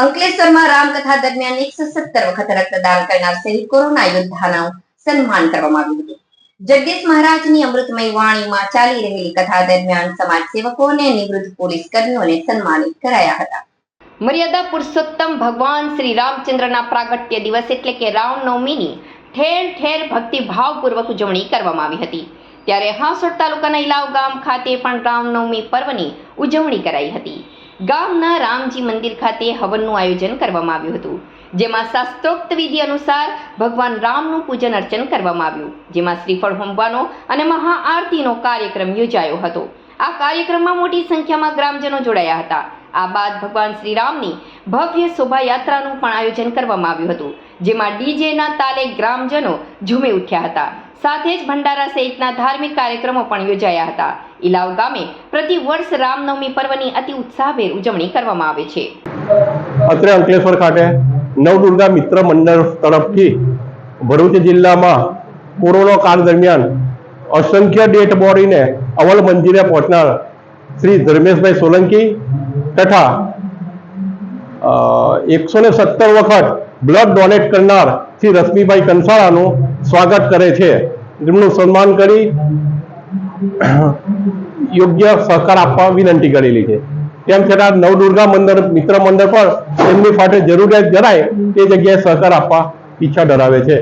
અંકલેશ્વરમાં રામકથા દરમિયાન 117 વખત રક્તદાન કરનાર શહીદ કોરોના યોદ્ધાનું સન્માન કરવામાં આવ્યું હતું। જગદીશ મહારાજની અમૃતમય વાણીમાં ચાલી રહેલી કથા દરમિયાન સમાજ સેવકો અને નિવૃત્ત પોલીસ કર્મીઓને સન્માનિત કરાયા હતા। મર્યાદા પુરુષોત્તમ ભગવાન શ્રી રામચંદ્રના પ્રાગટ્ય દિવસ એટલે કે રામનવમીની ઠેર ઠેર ભક્તિભાવપૂર્વક ઉજવણી કરવામાં આવી હતી। ત્યારે હાંસોડ તાલુકાના ઇલાવ ગામ ખાતે પણ રામનવમી પર્વની ઉજવણી કરાઈ હતી। ગામના રામજી મંદિર ખાતે હવનનું આયોજન કરવામાં આવ્યું હતું, જેમાં શાસ્ત્રોક્ત વિધિ અનુસાર ભગવાન રામનું પૂજન અર્ચન કરવામાં આવ્યું, જેમાં શ્રીફળ હોમવાનો અને મહાઆરતીનો કાર્યક્રમ યોજાયો હતો। આ કાર્યક્રમમાં મોટી સંખ્યામાં ગ્રામજનો જોડાયા હતા। આ બાદ ભગવાન શ્રીરામની ભવ્ય શોભાયાત્રાનું પણ આયોજન કરવામાં આવ્યું હતું, જેમાં ડીજેના તાલે ગ્રામજનો ઝૂમી ઉઠ્યા હતા। સાથે જ ભંડારા સહિતના ધાર્મિક કાર્યક્રમો પણ યોજાયા હતા। ઇલાવ ગામે પ્રતિ વર્ષ રામનવમી પર્વની અતિ ઉત્સાહભેર ઉજવણી કરવામાં આવે છે। અત્રે અંકલેશ્વર ખાતે નવદુર્ગા મિત્ર મંડળ તરફથી ભરૂચ જિલ્લામાં કોરોના કાળ દરમિયાન અસંખ્ય ડેડ બોડીને અવલ મંજિલે પહોંચનાર શ્રી ધર્મેશભાઈ સોલંકી તથા 117 વખત બ્લડ ડોનેટ કરનાર શ્રી રશ્મિભાઈ કંસારાનું સ્વાગત કરે છે। તેમનું સન્માન કરી યોગ્ય સહકાર આપવા વિનંતી કરેલી છે। તેમ છતાં નવદુર્ગા મિત્ર મંડળ પણ તેમની માટે જરૂરિયાત જણાય તે જગ્યાએ સહકાર આપવા ઈચ્છા ધરાવે છે।